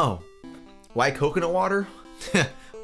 Oh, why coconut water?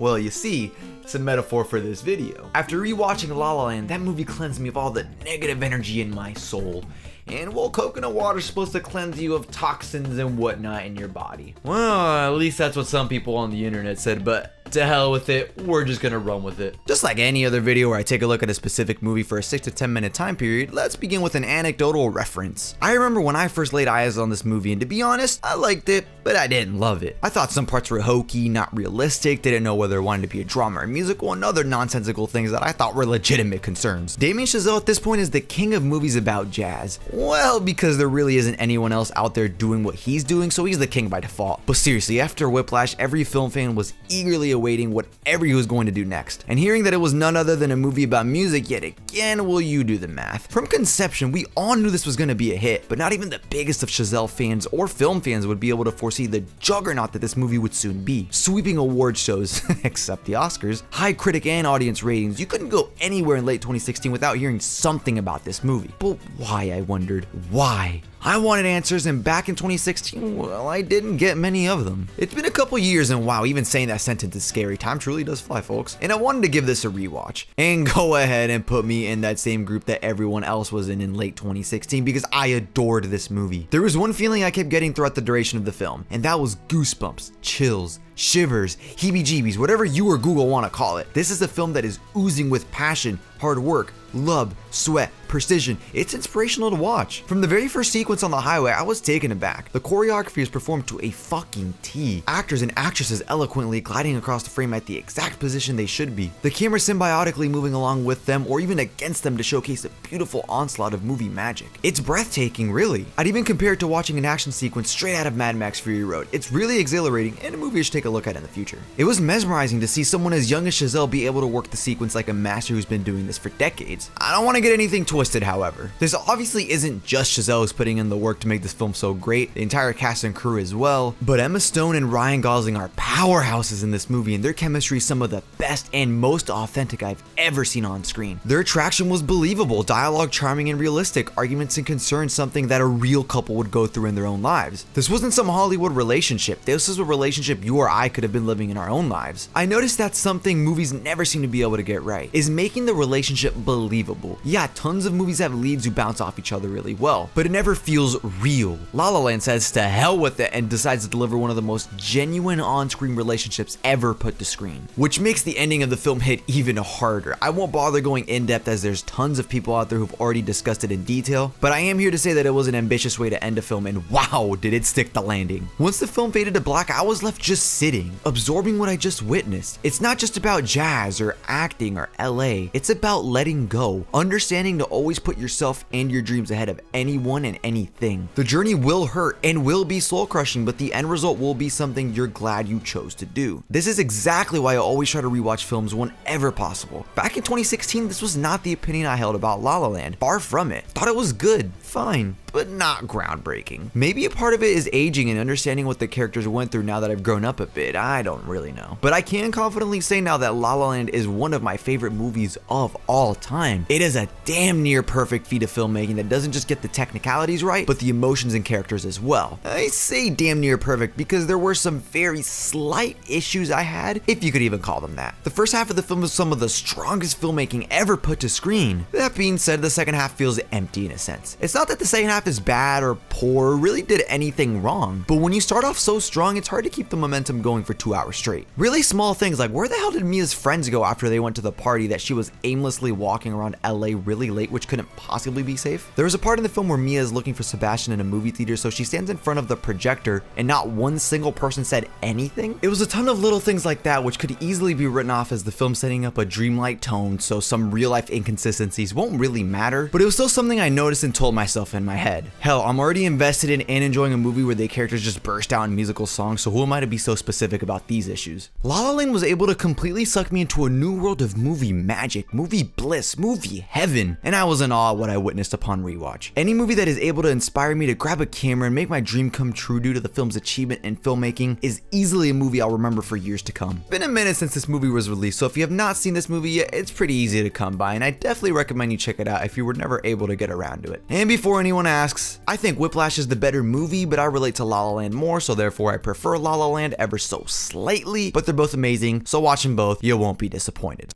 Well, you see, it's a metaphor for this video. After rewatching La La Land, that movie cleansed me of all the negative energy in my soul. And well, coconut water is supposed to cleanse you of toxins and whatnot in your body. Well, at least that's what some people on the internet said, but to hell with it, we're just gonna run with it. Just like any other video where I take a look at a specific movie for a 6 to 10 minute time period, let's begin with an anecdotal reference. I remember when I first laid eyes on this movie, and to be honest, I liked it, but I didn't love it. I thought some parts were hokey, not realistic, didn't know whether it wanted to be a drama or musical, and other nonsensical things that I thought were legitimate concerns. Damien Chazelle at this point is the king of movies about jazz. Well, because there really isn't anyone else out there doing what he's doing, so he's the king by default. But seriously, after Whiplash, every film fan was eagerly awaiting whatever he was going to do next. And hearing that it was none other than a movie about music, yet again, will you do the math? From conception, we all knew this was going to be a hit, but not even the biggest of Chazelle fans or film fans would be able to foresee the juggernaut that this movie would soon be. Sweeping award shows, except the Oscars, high critic and audience ratings, you couldn't go anywhere in late 2016 without hearing something about this movie. But why, I wondered, why? I wanted answers, and back in 2016, well, I didn't get many of them. It's been a couple years, and wow, even saying that sentence is scary. Time truly does fly, folks. And I wanted to give this a rewatch and go ahead and put me in that same group that everyone else was in late 2016 because I adored this movie. There was one feeling I kept getting throughout the duration of the film, and that was goosebumps, chills, shivers, heebie-jeebies, whatever you or Google want to call it. This is a film that is oozing with passion, hard work, love, sweat, precision. It's inspirational to watch. From the very first sequence on the highway, I was taken aback. The choreography is performed to a fucking T. Actors and actresses eloquently gliding across the frame at the exact position they should be. The camera symbiotically moving along with them or even against them to showcase a beautiful onslaught of movie magic. It's breathtaking, really. I'd even compare it to watching an action sequence straight out of Mad Max Fury Road. It's really exhilarating and a movie I should take a look at in the future. It was mesmerizing to see someone as young as Chazelle be able to work the sequence like a master who's been doing this for decades. I don't want to get anything twisted, however. This obviously isn't just Chazelle who's putting in the work to make this film so great, the entire cast and crew as well, but Emma Stone and Ryan Gosling are powerhouses in this movie, and their chemistry is some of the best and most authentic I've ever seen on screen. Their attraction was believable, dialogue charming and realistic, arguments and concerns something that a real couple would go through in their own lives. This wasn't some Hollywood relationship, this was a relationship you or I could have been living in our own lives. I noticed that's something movies never seem to be able to get right, is making the relationship believable. Yeah, tons of movies have leads who bounce off each other really well, but it never feels real. La La Land says to hell with it and decides to deliver one of the most genuine on-screen relationships ever put to screen, which makes the ending of the film hit even harder. I won't bother going in depth as there's tons of people out there who've already discussed it in detail, but I am here to say that it was an ambitious way to end a film, and wow, did it stick the landing. Once the film faded to black, I was left just sitting, absorbing what I just witnessed. It's not just about jazz or acting or LA, it's about letting go, understanding to always put yourself and your dreams ahead of anyone and anything. The journey will hurt and will be soul crushing, but the end result will be something you're glad you chose to do. This is exactly why I always try to rewatch films whenever possible. Back in 2016, this was not the opinion I held about La La Land. Far from it. Thought it was good, fine, but not groundbreaking. Maybe a part of it is aging and understanding what the characters went through now that I've grown up a bit. I don't really know. But I can confidently say now that La La Land is one of my favorite movies of all time. It is a damn near perfect feat of filmmaking that doesn't just get the technicalities right, but the emotions and characters as well. I say damn near perfect because there were some very slight issues I had, if you could even call them that. The first half of the film is some of the strongest filmmaking ever put to screen. That being said, the second half feels empty in a sense. It's not that the second half is bad or poor or really did anything wrong, but when you start off so strong, it's hard to keep the momentum going for 2 hours straight. Really small things like where the hell did Mia's friends go after they went to the party that she was aimlessly walking around LA really late, which couldn't possibly be safe? There was a part in the film where Mia is looking for Sebastian in a movie theater, so she stands in front of the projector and not one single person said anything. It was a ton of little things like that which could easily be written off as the film setting up a dreamlike tone, so some real life inconsistencies won't really matter, but it was still something I noticed and told myself in my head. Hell, I'm already invested in and enjoying a movie where the characters just burst out in musical songs, so who am I to be so specific about these issues? La La Land was able to completely suck me into a new world of movie magic, movie bliss, movie heaven, and I was in awe at what I witnessed upon rewatch. Any movie that is able to inspire me to grab a camera and make my dream come true due to the film's achievement in filmmaking is easily a movie I'll remember for years to come. Been a minute since this movie was released, so if you have not seen this movie yet, it's pretty easy to come by, and I definitely recommend you check it out if you were never able to get around to it. And before anyone asks, I think Whiplash is the better movie, but I relate to La La Land more, so therefore I prefer La La Land ever so slightly, but they're both amazing, so watching both, you won't be disappointed.